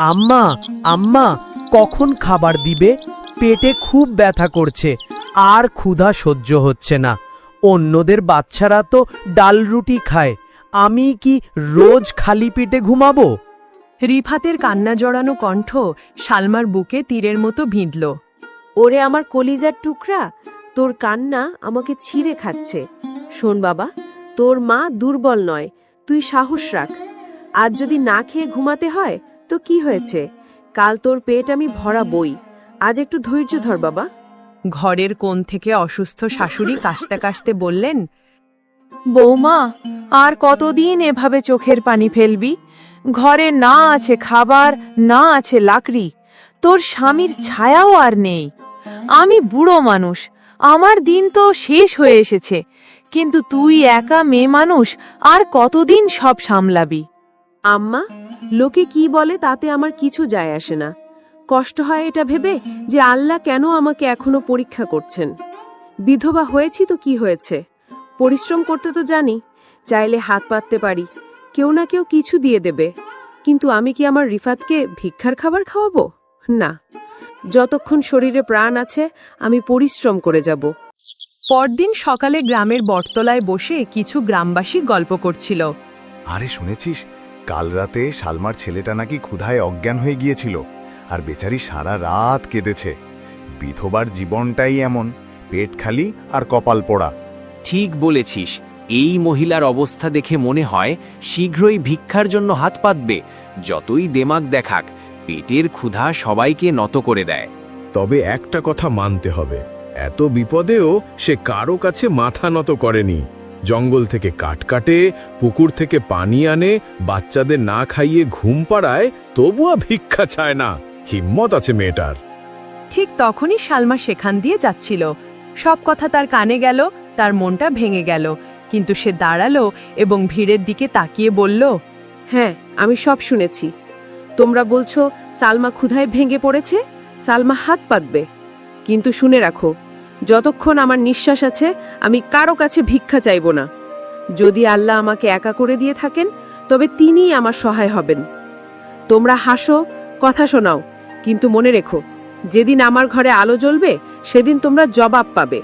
আম্মা, আম্মা, কখন খাবার দিবে? পেটে খুব ব্যথা করছে, আর ক্ষুধা সহ্য হচ্ছে না। অন্যদের বাচ্চারা তো ডাল রুটি খায়, আমি কি রোজ খালি পেটে ঘুমাবো? রিফাতের কান্না জড়ানো কণ্ঠ সালমার বুকে তীরের মতো ভিঁধল। ওরে আমার কলিজার টুকরা, তোর কান্না আমাকে ছিঁড়ে খাচ্ছে। শোন বাবা, তোর মা দুর্বল নয়, তুই সাহস রাখ। আজ যদি না খেয়ে ঘুমাতে হয় তো কি হয়েছে, কাল তোর পেট আমি ভরাবই। আজ একটু ধৈর্য ধর বাবা। ঘরের কোণ থেকে অসুস্থ শাশুড়ি কাশতে কাশতে বললেন, বৌমা, আর কতদিন এভাবে চোখের পানি ফেলবি? ঘরে না আছে খাবার, না আছে লাকড়ি, তোর স্বামীর ছায়াও আর নেই। আমি বুড়ো মানুষ, আমার দিন তো শেষ হয়ে এসেছে, কিন্তু তুই একা মেয়ে মানুষ, আর কতদিন সব সামলাবি? আম্মা, লোকে কি বলে তাতে আমার কিছু যায় আসে না। কষ্ট হয় এটা ভেবে যে আল্লাহ কেন আমাকে এখনো পরীক্ষা করছেন। বিধবা হয়েছি তো কি হয়েছে, পরিশ্রম করতে তো জানি, চাইলে হাত পাততে পারি, কেউ না কেউ কিছু দিয়ে দেবে। কিন্তু আমি কি আমার রিফাতকে ভিক্ষার খাবার খাওয়াবো? না, যতক্ষণ শরীরে প্রাণ আছে আমি পরিশ্রম করে যাব। পরদিন সকালে গ্রামের বটতলায় বসে কিছু গ্রামবাসী গল্প করছিল। আরে শুনেছিস, কাল রাতে সালমার ছেলেটা নাকি ক্ষুধায় অজ্ঞান হয়ে গিয়েছিল, আর বেচারি সারা রাত কেঁদেছে। বিধবার জীবনটাই এমন, পেট খালি আর কপাল পোড়া। ঠিক বলেছিস, এই মহিলার অবস্থা দেখে মনে হয় শীঘ্রই ভিক্ষার জন্য হাত পাতবে। যতই দেমাগ দেখাক, পেটের ক্ষুধা সবাইকে নত করে দেয়। তবে একটা কথা মানতে হবে, এত বিপদেও সে কারো কাছে মাথা নত করেনি। জঙ্গল থেকে কাঠ কাটে, পুকুর থেকে পানি আনে, বাচ্চাদের না খাইয়ে ঘুম পাড়ায়, তবুও ভিক্ষা চায় না। হিম্মত আছে মেয়েটার। ঠিক তখনই সালমা সেখান দিয়ে যাচ্ছিল। সব কথা তার কানে গেল, তার মনটা ভেঙে গেল, কিন্তু সে দাঁড়ালো এবং ভিড়ের দিকে তাকিয়ে বলল, হ্যাঁ, আমি সব শুনেছি। তোমরা বলছো সালমা ক্ষুধায় ভেঙে পড়েছে, সালমা হাত পাতবে। কিন্তু শুনে রাখো, যতক্ষণ আমার নিঃশ্বাস আছে আমি কারো কাছে ভিক্ষা চাইব না। যদি আল্লাহ আমাকে একা করে দিয়ে থাকেন তবে তিনিই আমার সহায় হবেন। তোমরা হাসো, কথা শোনাও, কিন্তু মনে রেখো, যেদিন আমার ঘরে আলো জ্বলবে সেদিন তোমরা জবাব পাবে।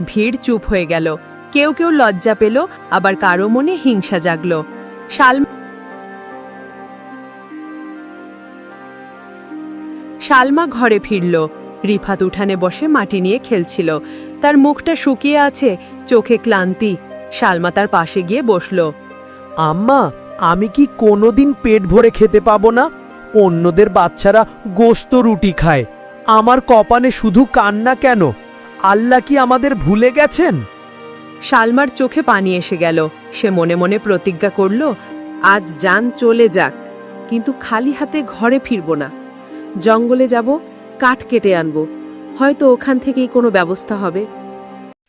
ভিড় চুপ হয়ে গেল। কেউ কেউ লজ্জা পেল, আবার কারো মনে হিংসা জাগল। সালমা ঘরে ফিরল। রিফাত উঠানে বসে মাটি নিয়ে খেলছিল। তার মুখটা শুকিয়ে আছে, চোখে ক্লান্তি। সালমা তার পাশে গিয়ে বসল। আম্মা, আমি কি কোনোদিন পেট ভরে খেতে পাবো না? অন্যদের বাচ্চারা গোস্ত রুটি খায়, আমার কপালে শুধু কান্না কেন? আল্লাহ কি আমাদের ভুলে গেছেন? সালমার চোখে পানি এসে গেল। সে মনে মনে প্রতিজ্ঞা করল, আজ জান চলে যাক, কিন্তু খালি হাতে ঘরে ফিরব না। জঙ্গলে যাব, কাঠ কেটে আনব, হয়তো ওখান থেকেই কোনো ব্যবস্থা হবে।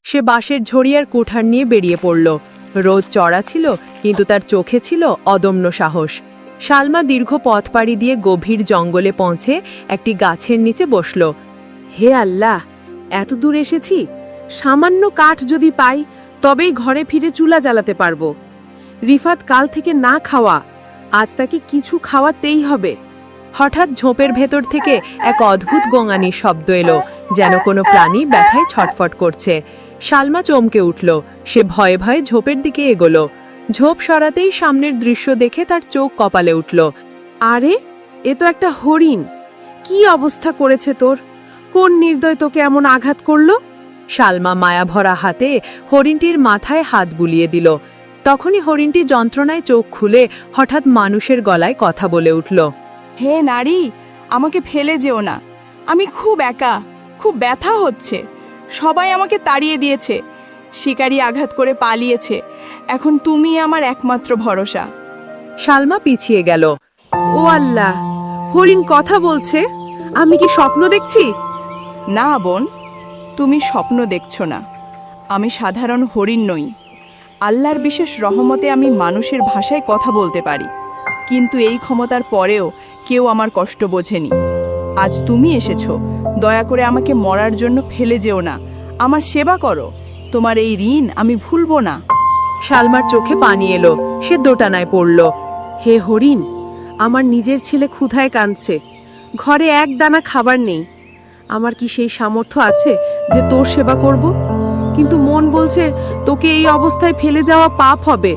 সে বাঁশের ঝড়িয়ার কুঠার নিয়ে বেরিয়ে পড়ল। রোদ চড়া ছিল, কিন্তু তার চোখে ছিল অদম্য সাহস। সালমা দীর্ঘ পথ পাড়ি দিয়ে গভীর জঙ্গলে পৌঁছে একটি গাছের নিচে বসল। হে আল্লাহ, এত দূর এসেছি, সামান্য কাঠ যদি পাই তবেই ঘরে ফিরে চুলা জ্বালাতে পারবো। রিফাত কাল থেকে না খাওয়া, আজ তাকে কিছু খাওয়াতেই হবে। হঠাৎ ঝোপের ভেতর থেকে এক অদ্ভুত গোঙানির শব্দ এলো, যেন কোনো প্রাণী ব্যথায় ছটফট করছে। সালমা চমকে উঠল। সে ভয়ে ভয়ে ঝোপের দিকে এগোলো। ঝোপ সরাতেই সামনের দৃশ্য দেখে তার চোখ কপালে উঠল। আরে, এ তো একটা হরিণ! কি অবস্থা করেছে তোর? কোন নির্দয় তোকে এমন আঘাত করলো? সালমা মায়াভরা হাতে হরিণটির মাথায় হাত বুলিয়ে দিল। তখনই হরিণটি যন্ত্রণায় চোখ খুলে হঠাৎ মানুষের গলায় কথা বলে উঠল। হে নারী, আমাকে ফেলে যেও না, আমি খুব একা, খুব ব্যথা হচ্ছে। সবাই আমাকে তাড়িয়ে দিয়েছে, শিকারী আঘাত করে পালিয়েছে, এখন তুমি আমার একমাত্র ভরসা। সালমা পিছিয়ে গেল। ও আল্লাহ, হরিণ কথা বলছে! আমি কি স্বপ্ন দেখছি? না বোন, তুমি স্বপ্ন দেখছো না। আমি সাধারণ হরিণ নই। আল্লাহর বিশেষ রহমতে আমি মানুষের ভাষায় কথা বলতে পারি, কিন্তু এই ক্ষমতার পরেও কেউ আমার কষ্ট বোঝেনি। আজ তুমি এসেছো, দয়া করে আমাকে মরার জন্য ফেলে যেও না, আমার সেবা করো। তোমার এই ঋণ আমি ভুলবো না। সালমার চোখে পানি এলো। সে দোটানায় পড়ল। হে হরিণ, আমার নিজের ছেলে ক্ষুধায় কাঁদছে, ঘরে এক দানা খাবার নেই। আমার কি সেই সামর্থ্য আছে যে তোর সেবা করব? কিন্তু মন বলছে তোকে এই অবস্থায় ফেলে যাওয়া পাপ হবে।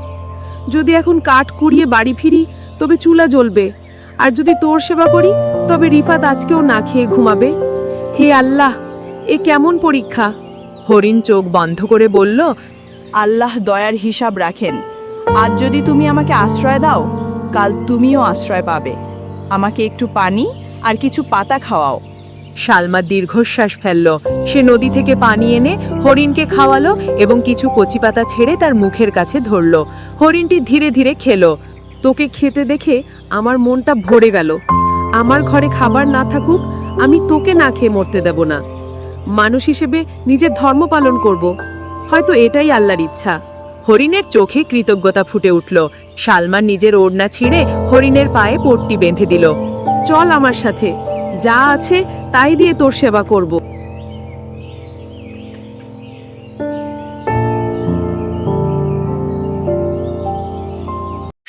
যদি এখন কাঠ কুড়িয়ে বাড়ি ফিরি তবে চুলা জ্বলবে, আর যদি তোর সেবা করি তবে রিফাত আজকেও না খেয়ে ঘুমাবে। হে আল্লাহ, এ কেমন পরীক্ষা! হরিণ চোখ বন্ধ করে বলল, আল্লাহ দয়ার হিসাব রাখেন। আজ যদি তুমি আমাকে আশ্রয় দাও, কাল তুমিও আশ্রয় পাবে। আমাকে একটু পানি আর কিছু পাতা খাওয়াও। সালমা দীর্ঘশ্বাস ফেলল। সে নদী থেকে পানি এনে হরিণকে খাওয়ালো এবং কিছু কচি পাতা ছেড়ে তার মুখের কাছে ধরল। হরিণটি ধীরে ধীরে খেলো। তোকে খেতে দেখে আমার মনটা ভরে গেল। আমার ঘরে খাবার না থাকুক, আমি তোকে না খেয়ে মরতে দেব না। মানুষ হিসেবে নিজের ধর্ম পালন করব। হয়তো এটাই আল্লাহর ইচ্ছা। হরিণের চোখে কৃতজ্ঞতা ফুটে উঠল। সালমা নিজের ওড়না ছিঁড়ে হরিণের পায়ে পট্টি বেঁধে দিল। চল আমার সাথে, যা আছে তাই দিয়ে তোর সেবা করব।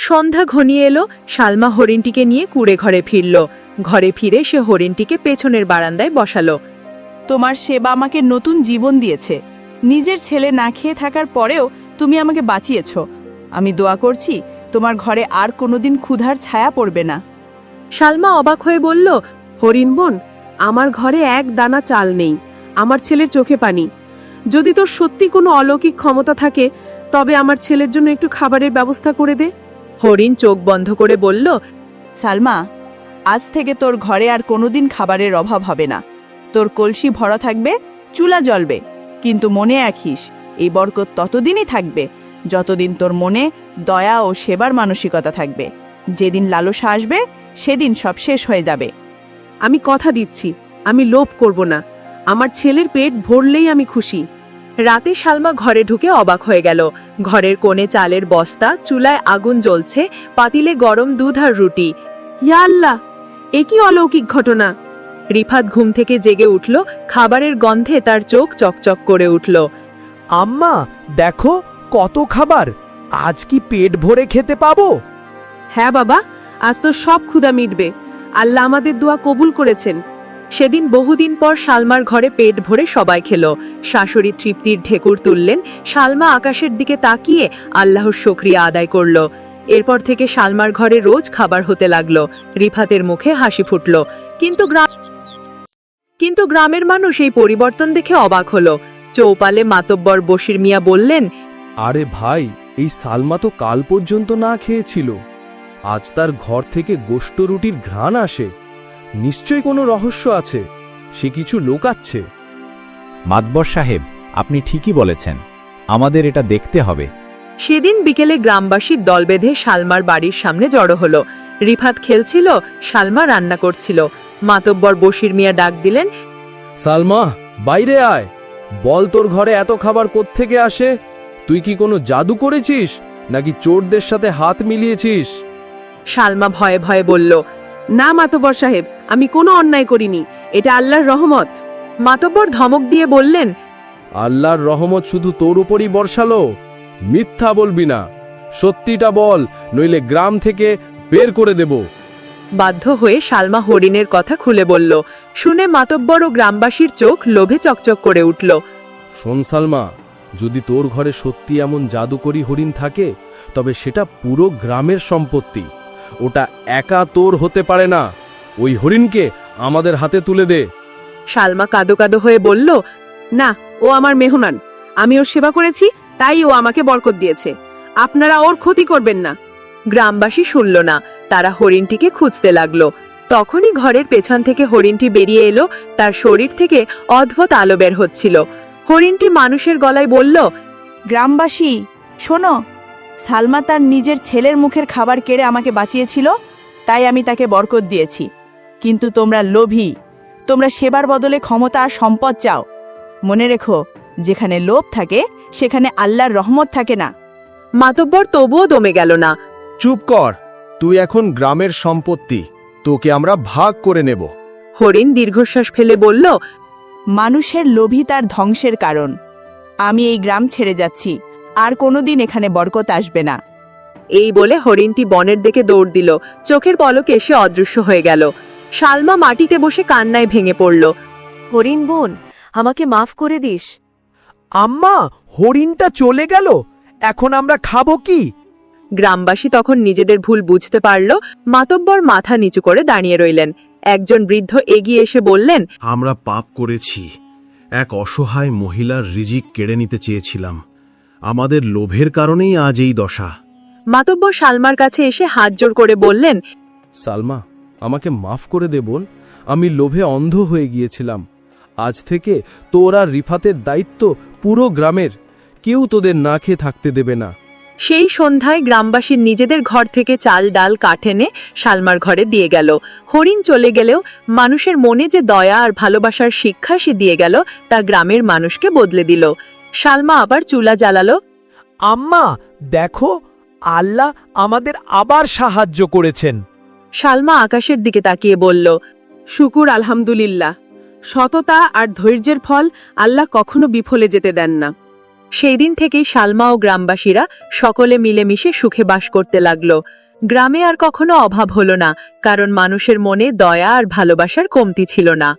সন্ধ্যা ঘনিয়ে এলো। সালমা হরিণটিকে নিয়ে কুড়ে ঘরে ফিরল। ঘরে ফিরে সে হরিণটিকে পেছনের বারান্দায় বসালো। তোমার সেবা আমাকে নতুন জীবন দিয়েছে। নিজের ছেলে না খেয়ে থাকার পরেও তুমি আমাকে বাঁচিয়েছ। আমি দোয়া করছি তোমার ঘরে আর কোনোদিন ক্ষুধার ছায়া পড়বে না। সালমা অবাক হয়ে বলল, হরিণ বোন, আমার ঘরে এক দানা চাল নেই, আমার ছেলের চোখে পানি। যদি তোর সত্যি কোনো অলৌকিক ক্ষমতা থাকে তবে আমার ছেলের জন্য একটু খাবারের ব্যবস্থা করে দে। হরিণ চোখ বন্ধ করে বলল, সালমা, আজ থেকে তোর ঘরে আর কোনোদিন খাবারের অভাব হবে না। তোর কলসি ভরা থাকবে, চুলা জ্বলবে। কিন্তু মনে রাখিস, এই বরকত ততদিনই থাকবে যতদিন তোর মনে দয়া ও সেবার মানসিকতা থাকবে। যেদিন লালসা আসবে সেদিন সব শেষ হয়ে যাবে। আমি কথা দিচ্ছি, আমি লোভ করব না। আমার ছেলের পেট ভরলেই আমি খুশি। রাতে সালমা ঘরে ঢুকে অবাক হয়ে গেল। ঘরের কোণে চালের বস্তা, চুলায় আগুন জ্বলছে, পাতিলে গরম দুধ আর রুটি। ইয়া আল্লাহ, এ কি অলৌকিক ঘটনা! রিফাত ঘুম থেকে জেগে উঠল। খাবারের গন্ধে তার চোখ চকচক করে উঠল। আম্মা, দেখো কত খাবার! আজ কি পেট ভরে খেতে পাবো? হ্যাঁ বাবা, আজ তো সব ক্ষুধা মিটবে। আল্লাহ আমাদের দোয়া কবুল করেছেন। সেদিন বহুদিন পর সালমার ঘরে পেট ভরে সবাই খেলো। শাশুড়ি তৃপ্তির ঢেকুর তুললেন। সালমা আকাশের দিকে তাকিয়ে আল্লাহর শুকরিয়া আদায় করল। এরপর থেকে সালমার ঘরে রোজ খাবার হতে লাগলো। রিফাতের মুখে হাসি ফুটল। কিন্তু গ্রামের মানুষ এই পরিবর্তন দেখে অবাক হলো। চৌপালে মাতব্বর বশির মিয়া বললেন, আরে ভাই, এই সালমা তো কাল পর্যন্ত না খেয়েছিল। আজ তার ঘর থেকে গোশত রুটির ঘ্রাণ আসে। নিশ্চয়ই কোনো রহস্য আছে, সে কিছু লোকাচ্ছে। মাতবর সাহেব, আপনি ঠিকই বলেছেন, আমাদের এটা দেখতে হবে। সেদিন বিকেলে গ্রামবাসীর দল বেঁধে সালমার বাড়ির সামনে জড়ো হলো। রিফাত খেলছিল, সালমা রান্না করছিল। মাতব্বর বশির মিয়া ডাক দিলেন, সালমা, বাইরে আয়। বল, তোর ঘরে এত খাবার কোত্থেকে আসে? তুই কি কোনো জাদু করেছিস নাকি চোরদের সাথে হাত মিলিয়েছিস? সালমা ভয়ে ভয়ে বলল, না মাতব্বর সাহেব, আমি কোনো অন্যায় করিনি। এটা আল্লাহর রহমত। মাতব্বর ধমক দিয়ে বললেন, আল্লাহর রহমত শুধু তোর উপরই বর্ষালো? মিথ্যা বলবি না, সত্যিটা বল, নইলে গ্রাম থেকে বের করে দেব। বাধ্য হয়ে সালমা হরিণের কথা খুলে বলল। শুনে মাতব্বর ও গ্রামবাসীর চোখ লোভে চকচক করে উঠল। শোন সালমা, যদি তোর ঘরে সত্যি এমন জাদুকরি হরিণ থাকে তবে সেটা পুরো গ্রামের সম্পত্তি। ওটা একা তোর হতে পারে না। ওই হরিণকে আমাদের হাতে তুলে দে। সালমা কাঁদো কাঁদো হয়ে বলল, না, ও আমার মেহমান। আমি ওর সেবা করেছি, তাই ও আমাকে বরকত দিয়েছে। আপনারা ওর ক্ষতি করবেন না। গ্রামবাসী শুনল না। তারা হরিণটিকে খুঁজতে লাগলো। তখনই ঘরের পেছন থেকে হরিণটি বেরিয়ে এলো। তার শরীর থেকে অদ্ভুত আলো বের হচ্ছিল। হরিণটি মানুষের গলায় বলল, গ্রামবাসী শোনো, সালমা তার নিজের ছেলের মুখের খাবার কেড়ে আমাকে বাঁচিয়েছিল, তাই আমি তাকে বরকত দিয়েছি। কিন্তু তোমরা লোভী, তোমরা সেবার বদলে ক্ষমতা আর সম্পদ চাও। মনে রেখো, যেখানে লোভ থাকে সেখানে আল্লাহর রহমত থাকে না। মাতব্বর তবুও দমে গেল না। চুপ কর, তুই এখন গ্রামের সম্পত্তি, তোকে আমরা ভাগ করে নেব। হরিণ দীর্ঘশ্বাস ফেলে বলল, মানুষের লোভই তার ধ্বংসের কারণ। আমি এই গ্রাম ছেড়ে যাচ্ছি, আর কোনোদিন এখানে বরকত আসবে না। এই বলে হরিণটি বনের দিকে দৌড় দিল, চোখের পলকে এসে অদৃশ্য হয়ে গেল। শালমা মাটিতে বসে কান্নায় ভেঙে পড়ল। হরিণ বোন, আমাকে মাফ করে দিস। আম্মা, হরিণটা চলে গেল, এখন আমরা খাবো কি? গ্রামবাসী তখন নিজেদের ভুল বুঝতে পারল। মাতব্বর মাথা নিচু করে দাঁড়িয়ে রইলেন। একজন বৃদ্ধ এগিয়ে এসে বললেন, আমরা পাপ করেছি। এক অসহায় মহিলার রিজিক কেড়ে নিতে চেয়েছিলাম। আমাদের লোভের কারণেই আজ এই দশা। মাতব্বর শালমার কাছে এসে হাত জোড় করে বললেন, সালমা, আমাকে মাফ করে দে বোন, আমি লোভে অন্ধ হয়ে গিয়েছিলাম। আজ থেকে তোর আর রিফাতের দায়িত্ব পুরো গ্রামের, কেউ তোদের না খেয়ে থাকতে দেবে না। সেই সন্ধ্যায় গ্রামবাসীর নিজেদের ঘর থেকে চাল ডাল কাঠ এনে শালমার ঘরে দিয়ে গেল। হরিণ চলে গেলেও মানুষের মনে যে দয়া আর ভালোবাসার শিক্ষা সে দিয়ে গেল, তা গ্রামের মানুষকে বদলে দিল। শালমা আবার চুলা জ্বালালো। আম্মা, দেখো, আল্লাহ আমাদের আবার সাহায্য করেছেন। শালমা আকাশের দিকে তাকিয়ে বলল, শুকুর আলহামদুলিল্লাহ। সততা আর ধৈর্যের ফল আল্লাহ কখনো বিফলে যেতে দেন না। সেই দিন থেকেই শালমা ও গ্রামবাসীরা সকলে মিলেমিশে সুখে বাস করতে লাগলো। গ্রামে আর কখনো অভাব হলো না, কারণ মানুষের মনে দয়া আর ভালোবাসার কমতি ছিল না।